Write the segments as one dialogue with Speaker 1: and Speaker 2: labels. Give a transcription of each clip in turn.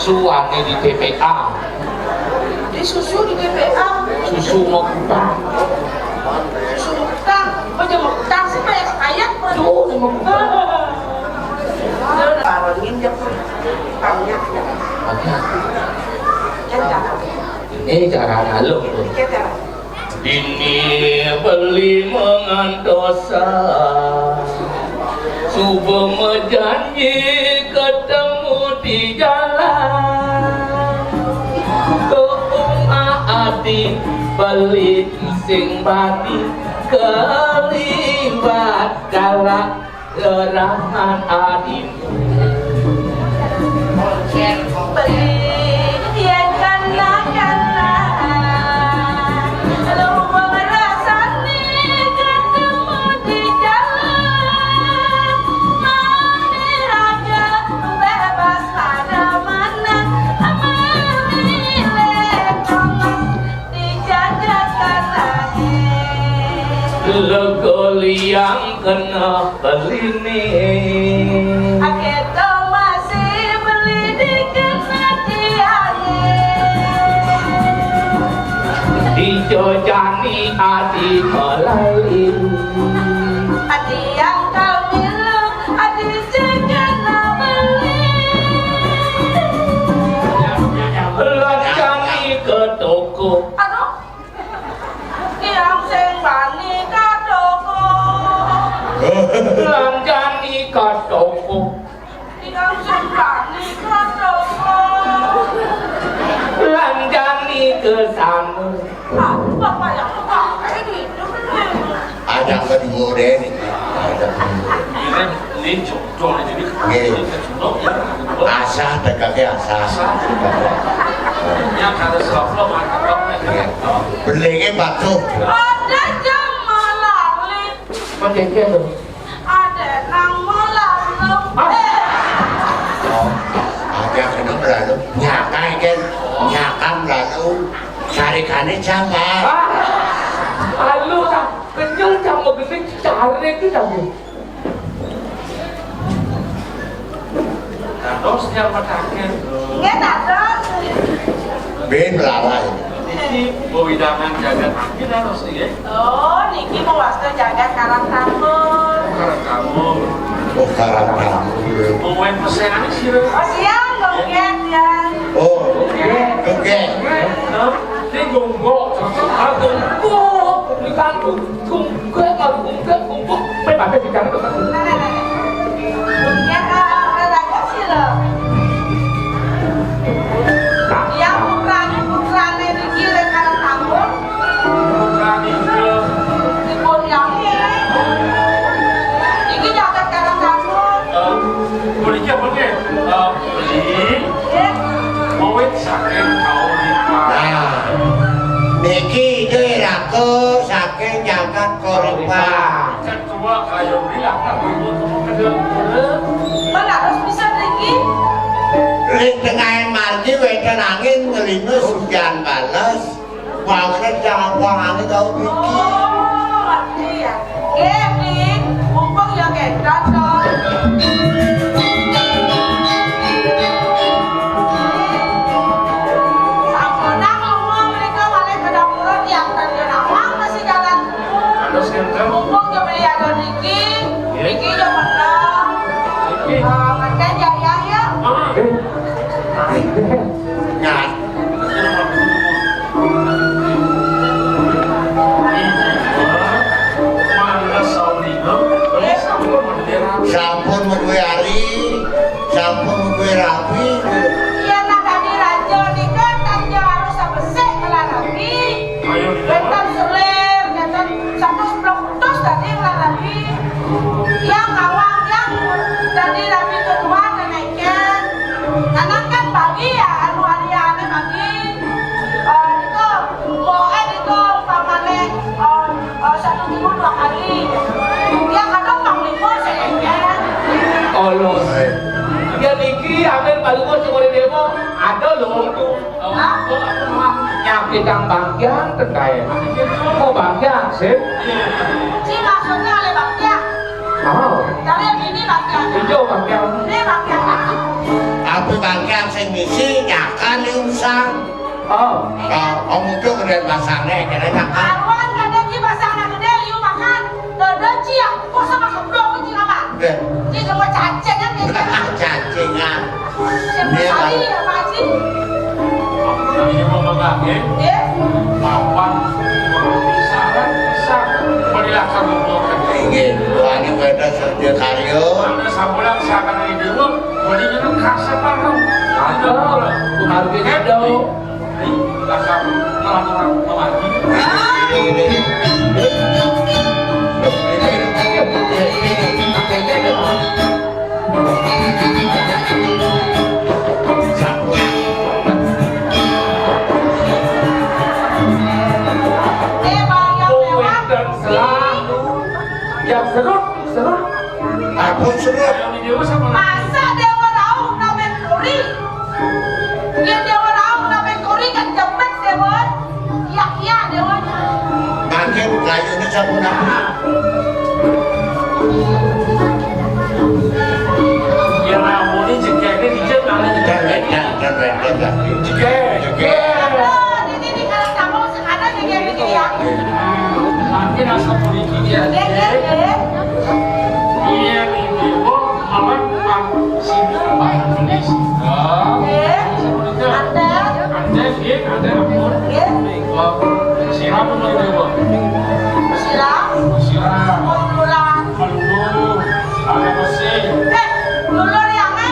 Speaker 1: Susu ane di TPA.
Speaker 2: Di susu di TPA.
Speaker 1: Susu mau utang.
Speaker 2: Susu utang. Kok jangan utang sih banyak ayat.
Speaker 1: Tuh, mau utang.
Speaker 2: Baru nginjek banyak.
Speaker 1: Banyak.
Speaker 2: Jangan.
Speaker 1: Ini cara halus. ini beli mengantosa Subuh menjanji ketemu di jalan Keumah hati beli sing bati Kelibat galak gerangan adin
Speaker 2: beli yang kalah-kalah lu merasani ketemu di jalan mami raja bebas pada mana memilih tolong dijajakan lagi
Speaker 1: Legoli yang kena beli nih
Speaker 2: Aketo masih beli di
Speaker 1: Dijojani adi melali
Speaker 2: Adi yang kau bilang Adi segala beli
Speaker 1: Lajani ke toko
Speaker 2: Aduh Yang sing bani katoko
Speaker 1: Lajani ke toko
Speaker 2: Yang sing bani katoko
Speaker 1: Lajani ke sana
Speaker 2: Ah, bapak yang pakai gitu
Speaker 3: Ada kedua deh nih. Ada kedua. Asa tegaknya asa. Belinya batu.
Speaker 2: Ada jam melali
Speaker 1: Menjengkel tuh
Speaker 2: Ada nang melali
Speaker 3: Oh, ada kena lalu. Nyakai kan, nyakam lalu. Carikannya jangan.
Speaker 1: Halo tak kenyal sama gede cari itu tahu Terus yang matangnya
Speaker 2: Nggak ada
Speaker 3: Ben lalai.
Speaker 1: Ini pewidangan jagat makin harus ya
Speaker 2: Oh, Niki mau wasta jaga karang tambun
Speaker 1: Karena kamu
Speaker 3: Oh, karang kamu.
Speaker 1: mau main pesenan sih
Speaker 2: Oh, siang gongget ya
Speaker 3: Oh, oke.
Speaker 1: Ini gonggok, gonggok, di kantung, gonggok, bebas di kantung.
Speaker 2: Ya, raga sih loh Ya, putrane Niki le karang tambun Dipun yang Niki jaga karang tambun
Speaker 1: Beli apa nih? Beli,
Speaker 2: Ya,
Speaker 1: mau sakit kau di
Speaker 3: Nah, Niki itu raku saking jagat korba.
Speaker 1: Kedua kayu bilang kan
Speaker 2: mana harus bisa Niki
Speaker 3: Ring tengah margi wedan angin ngelinus hujan balas. Wangannya jangan buang angin tau Niki.
Speaker 2: Oh, ngerti ya Nik, mumpung ya kedan dong Samponang ngomong mereka balik ke dapur yang tadi nawang masih jalan
Speaker 1: Terus kan
Speaker 2: mumpung ya beli ada Niki Niki ya menang ngerti jaya ya
Speaker 3: Ngat. Sampun medwe hari, sampun medwe rapi.
Speaker 2: iya nak tadi rajo Nika tadi harus sabesek melarabi Bentar selir, bentar satu sebelah putus tadi melarabi yang awang yang tadi rabi kedua kenaikan karena kan pagi ya anu hari-hari pagi itu itu pamane satu minggu 2 kali ya kadang panglima saya
Speaker 1: Allah. Ya Niki akhir baru kau cuma demo ada loh tuh. Nyampe kang bangkian terkait. Mau bangkian sih?
Speaker 2: si maksudnya oleh bakya
Speaker 1: Oh.
Speaker 2: dari yang ini bakya
Speaker 1: Hijau bangkian.
Speaker 2: ini bakya
Speaker 3: Api bangkian sing misi nyakan usang.
Speaker 1: Oh.
Speaker 3: Om itu keren pasangnya, keren nyakan.
Speaker 2: Arwan kadang di pasang anak gede liu makan dada cia kok sama keblok ini apa ini semua cacing kan gitu
Speaker 3: Cacingan.
Speaker 2: semua sekali ya Pak Haji
Speaker 1: Ini mau bangkian.
Speaker 2: ya
Speaker 1: Papan. akan ngomongkan.
Speaker 3: Ingin, wani beda serja karyo.
Speaker 1: Mana sambulan seakan ini dulu, walinya kan kasar banget. Ada, harganya jauh. Lakam orang mewakili. Yang serut.
Speaker 3: Aku serut.
Speaker 2: Masa Dewa Raung namen kuri? Yang Dewa Raung namen kuri kan jempet Dewa. Iya Dewa.
Speaker 3: Makin kayunya sabuna.
Speaker 1: Yang amuni jekeknya dijek namanya
Speaker 3: Keren.
Speaker 1: jekek.
Speaker 2: Ini kalau kamu sekarang begini ya.
Speaker 1: Nanti rasa politik dia. Iya ini aman sini Indonesia. Anda ampun. Siram menurut Malulu, ada mesin.
Speaker 2: Lulur yange.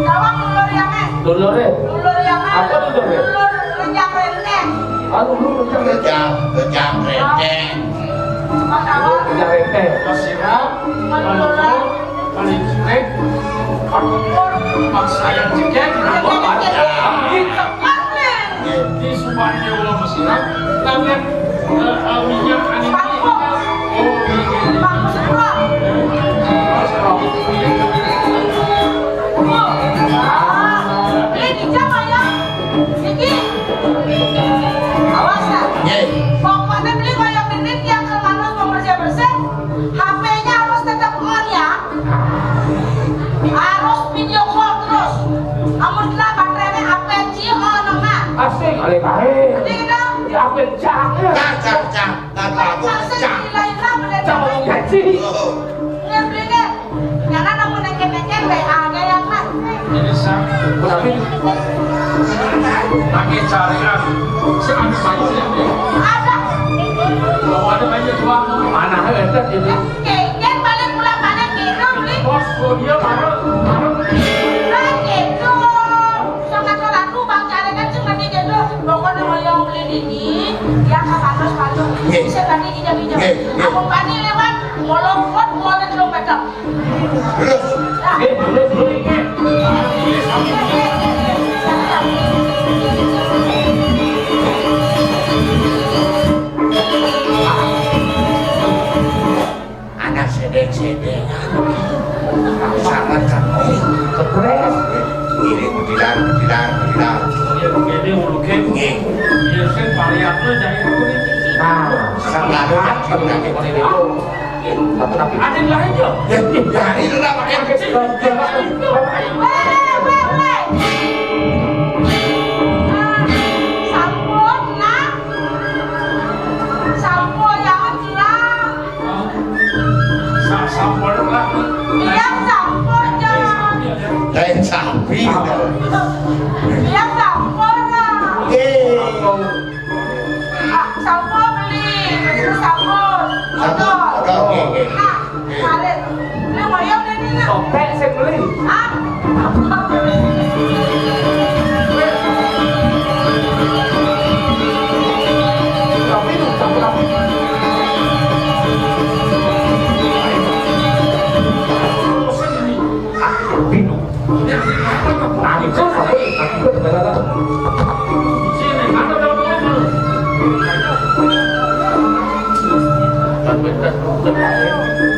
Speaker 2: Tawang lulur yange.
Speaker 1: Dulur
Speaker 2: Lulur yange.
Speaker 1: Apa lulur?
Speaker 2: Lulur renjang renteng.
Speaker 1: lulur
Speaker 3: Kejam rente.
Speaker 2: Makawa.
Speaker 1: Siram, Malulu, paling jelek, paksa yang jekek, di Subahnya ulah mesiram, kalian minyak asing alih baik ya apa cak
Speaker 3: Cak bagus cak.
Speaker 1: cak mau gaji ini sang tapi lagi carian sekarang banyak kalau ada banyak uang mana ada ini bos dia baru
Speaker 3: Anak sedeng-sedengan sangat kami
Speaker 1: stres
Speaker 3: ini tidak
Speaker 1: dia begini ulukin dia kan variabel dari politik
Speaker 3: sangat hati dari
Speaker 1: ada lain jo
Speaker 3: ya itu lah pakai
Speaker 1: kecil sampur lah
Speaker 3: dan sapi
Speaker 1: topek saya beli tapi itu tak bingung nah itu sampai aku benar sini ada dalamnya dan benar